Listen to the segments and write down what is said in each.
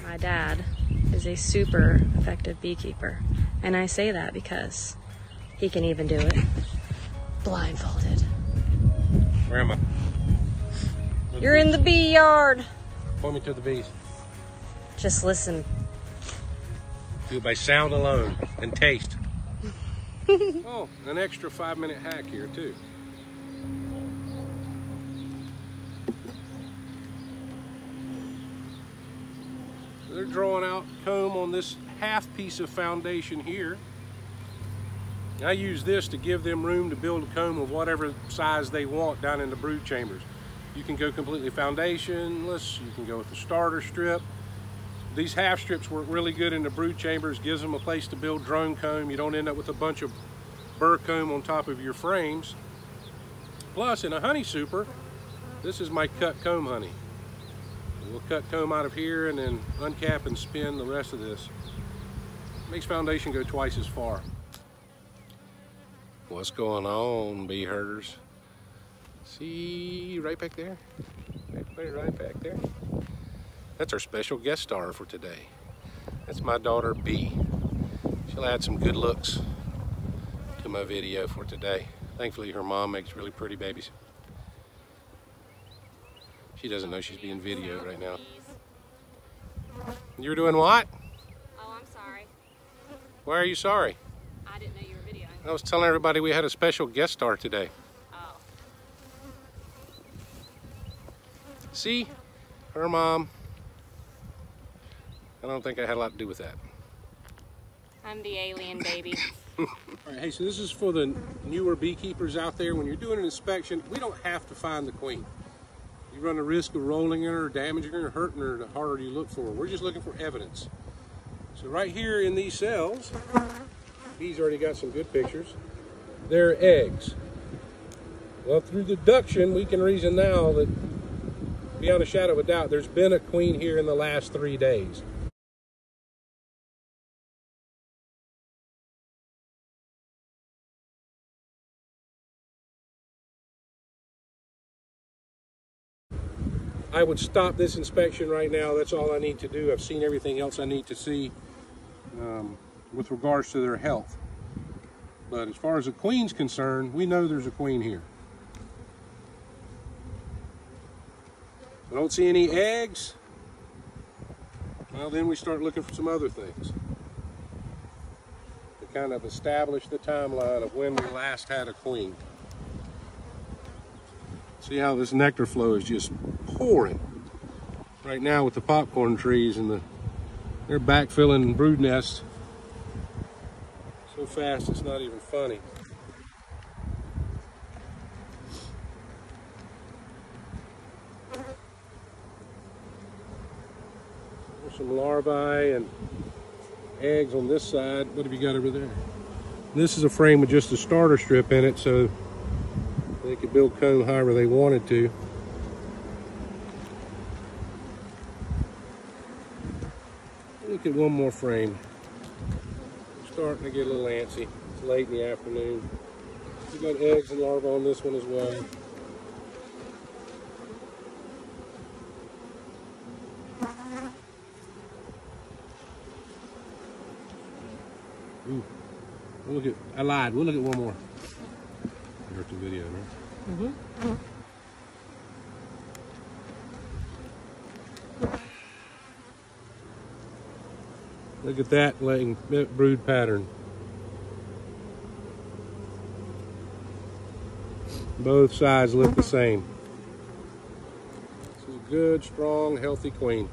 my dad is a super effective beekeeper. And I say that because he can even do it blindfolded. Where am I? You're in the bee yard. Point me to the bees. Just listen. Do it by sound alone and taste. Oh, an extra 5-minute hack here too. They're drawing out comb on this half piece of foundation here. I use this to give them room to build a comb of whatever size they want down in the brood chambers. You can go completely foundationless, you can go with the starter strip. These half strips work really good in the brood chambers, gives them a place to build drone comb. You don't end up with a bunch of burr comb on top of your frames. Plus, in a honey super, this is my cut comb honey. We'll cut comb out of here and then uncap and spin the rest of this. Makes foundation go twice as far. What's going on, bee herders? See, right back there? Right back there. That's our special guest star for today. That's my daughter, Bee. She'll add some good looks to my video for today. Thankfully, her mom makes really pretty babies. She doesn't know she's being videoed right now. You're doing what? Oh, I'm sorry. Why are you sorry? I didn't know you were videoing. I was telling everybody we had a special guest star today. Oh. See? Her mom. I don't think I had a lot to do with that. I'm the alien baby. All right, hey, so this is for the newer beekeepers out there. When you're doing an inspection, we don't have to find the queen. You run the risk of rolling her, or damaging her, or hurting her the harder you look for her. We're just looking for evidence. So right here in these cells, bees already got some good pictures. They're eggs. Well, through deduction, we can reason now that beyond a shadow of a doubt, there's been a queen here in the last 3 days. I would stop this inspection right now. That's all I need to do. I've seen everything else I need to see with regards to their health. But as far as the queen's concerned, we know there's a queen here. I don't see any eggs. Well, then we start looking for some other things to kind of establish the timeline of when we last had a queen. See how this nectar flow is just pouring right now with the popcorn trees, and they're backfilling brood nests so fast it's not even funny. There's some larvae and eggs on this side. What have you got over there? This is a frame with just a starter strip in it, so they could build comb however they wanted to. Look at one more frame. I'm starting to get a little antsy. It's late in the afternoon. We got eggs and larvae on this one as well. Ooh. We'll look at, I lied. We'll look at one more. You're at the video, right? Mm-hmm. Look at that laying brood pattern. Both sides look the same. This is a good, strong, healthy queen.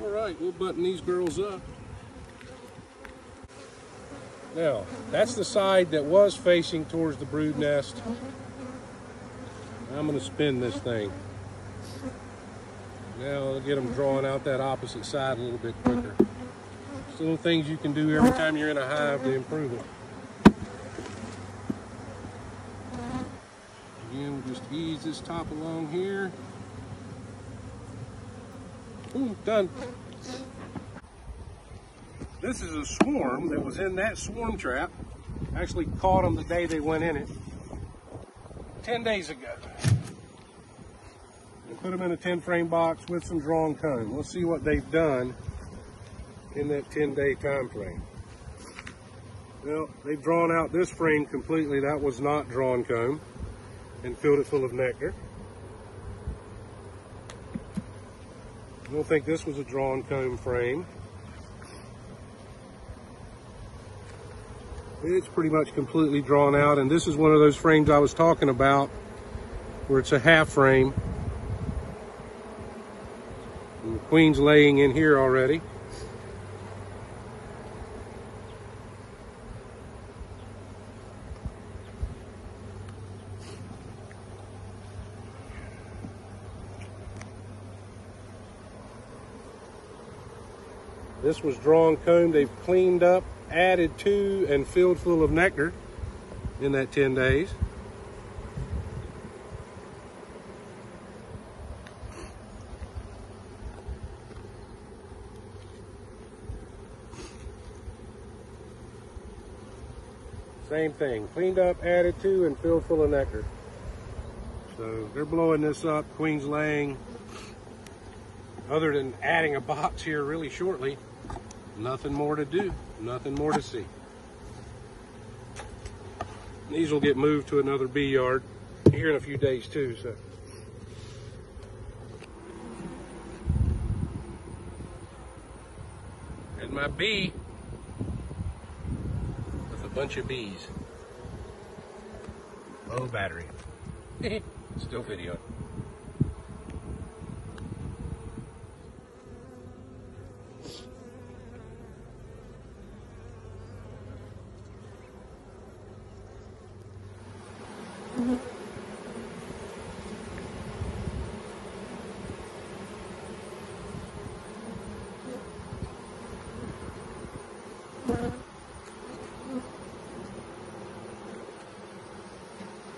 All right, we'll button these girls up. Now, that's the side that was facing towards the brood nest. I'm going to spin this thing. Now I'll get them drawing out that opposite side a little bit quicker. Just little things you can do every time you're in a hive to improve it. Again, we'll just ease this top along here. Boom, done. This is a swarm that was in that swarm trap. Actually caught them the day they went in it. 10 days ago. And put them in a 10 frame box with some drawn comb. Let's see what they've done in that 10-day time frame. Well, they've drawn out this frame completely. That was not drawn comb, and filled it full of nectar. I don't think this was a drawn comb frame. It's pretty much completely drawn out, and this is one of those frames I was talking about where it's a half frame. And the queen's laying in here already. This was drawn comb. They've cleaned up, added to, and filled full of nectar in that 10 days. Same thing, cleaned up, added to, and filled full of nectar. So they're blowing this up. Queen's laying. Other than adding a box here really shortly, nothing more to do, nothing more to see. These will get moved to another bee yard here in a few days too. So. And my bee with a bunch of bees. Low battery. Still video.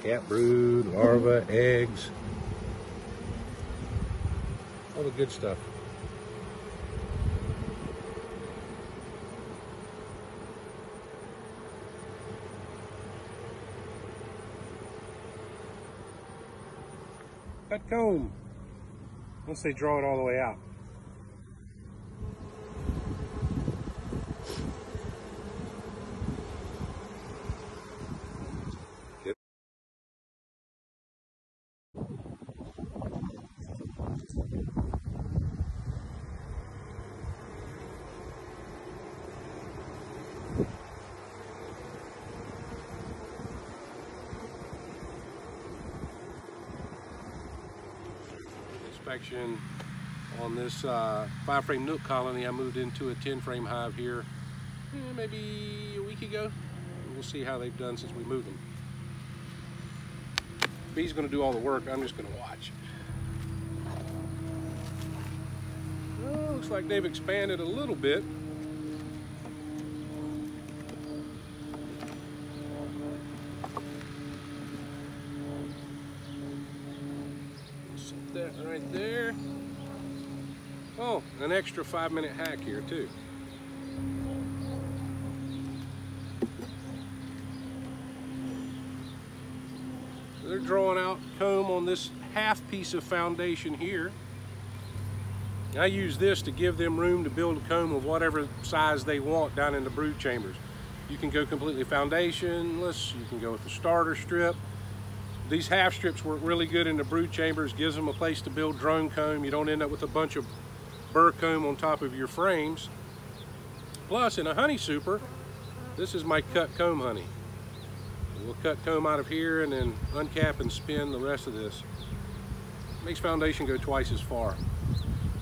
Cat brood, larva, eggs, all the good stuff. Cut comb once they draw it all the way out. Inspection on this 5-frame Nook colony. I moved into a 10-frame hive here maybe a week ago. We'll see how they've done since we moved them. Bee's going to do all the work. I'm just going to watch. Well, looks like they've expanded a little bit. That right there. Oh, an extra 5-minute hack here too. They're drawing out comb on this half piece of foundation here. I use this to give them room to build a comb of whatever size they want down in the brood chambers. You can go completely foundationless, you can go with the starter strip. These half strips work really good in the brood chambers, gives them a place to build drone comb. You don't end up with a bunch of burr comb on top of your frames. Plus, in a honey super, this is my cut comb honey. We'll cut comb out of here and then uncap and spin the rest of this. Makes foundation go twice as far.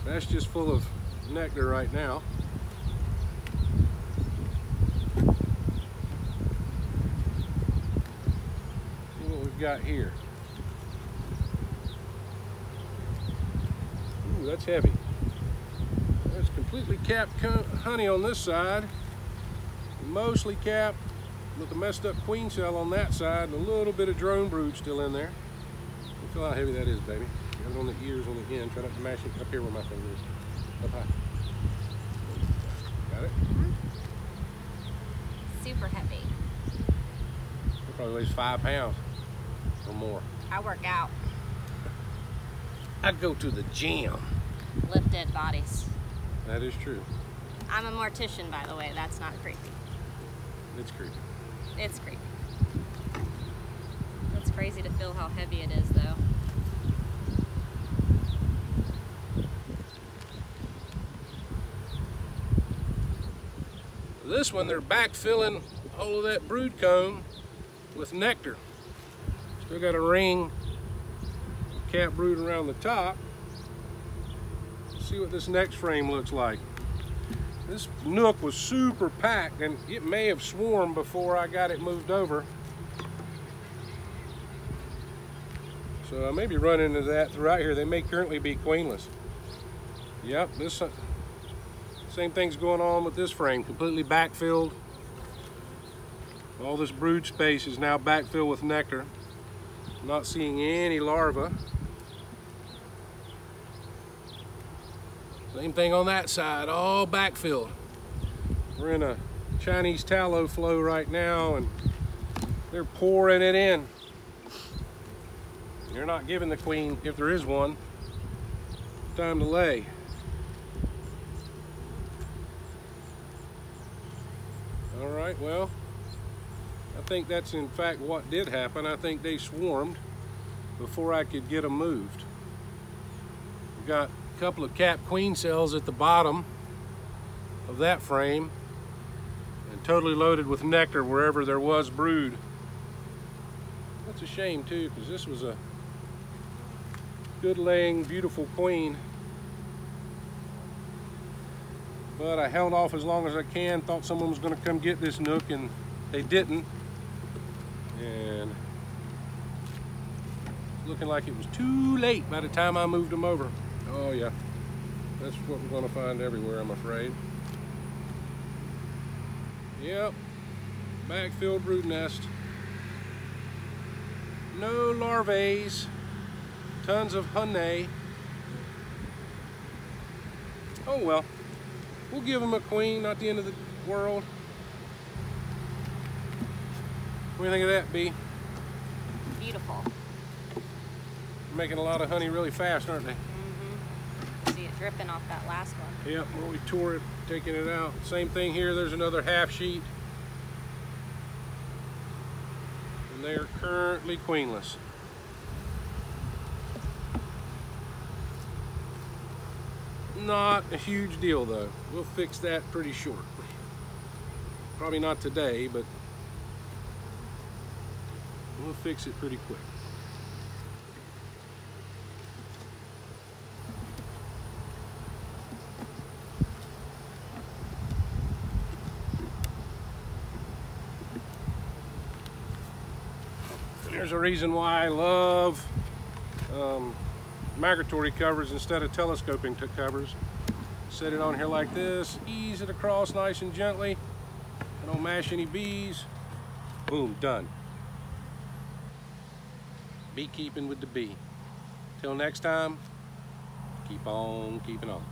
That's just full of nectar right now. Got here. Ooh, that's heavy. There's completely capped honey on this side, mostly capped with a messed up queen cell on that side, and a little bit of drone brood still in there. Feel how heavy that is, baby. You have it on the ears on the end. Try not to mash it up here where my finger is. Up high. Got it? Super heavy. It probably weighs 5 pounds or more. I work out. I go to the gym. Lift dead bodies. That is true. I'm a mortician, by the way. That's not creepy. It's creepy. It's creepy. It's crazy to feel how heavy it is, though. This one, they're backfilling all of that brood comb with nectar. Still got a ring cap brood around the top. Let's see what this next frame looks like. This nook was super packed, and it may have swarmed before I got it moved over. So I may be running into that throughout here. They may currently be queenless. Yep, this same thing's going on with this frame, completely backfilled. All this brood space is now backfilled with nectar. I'm not seeing any larvae. Same thing on that side, all backfilled. We're in a Chinese tallow flow right now, and they're pouring it in. They're not giving the queen, if there is one, time to lay. All right, well, I think that's in fact what did happen. I think they swarmed before I could get them moved. We've got a couple of capped queen cells at the bottom of that frame and totally loaded with nectar wherever there was brood. That's a shame too, because this was a good laying, beautiful queen. But I held off as long as I can, thought someone was going to come get this nook, and they didn't. And it's looking like it was too late by the time I moved them over. Oh yeah, that's what we're going to find everywhere, I'm afraid. Yep, backfilled brood nest. No larvae, tons of honey. Oh well. We'll give them a queen, not the end of the world. What do you think of that, Bee? Beautiful. They're making a lot of honey really fast, aren't they? Mm-hmm. See it dripping off that last one. Yep, well, we tore it, taking it out. Same thing here, there's another half sheet. And they are currently queenless. Not a huge deal though. We'll fix that pretty shortly. Probably not today, but we'll fix it pretty quick. There's a reason why I love migratory covers instead of telescoping covers. Set it on here like this, ease it across nice and gently. I don't mash any bees. Boom, done. Beekeeping with the bee. Till next time, keep on keeping on.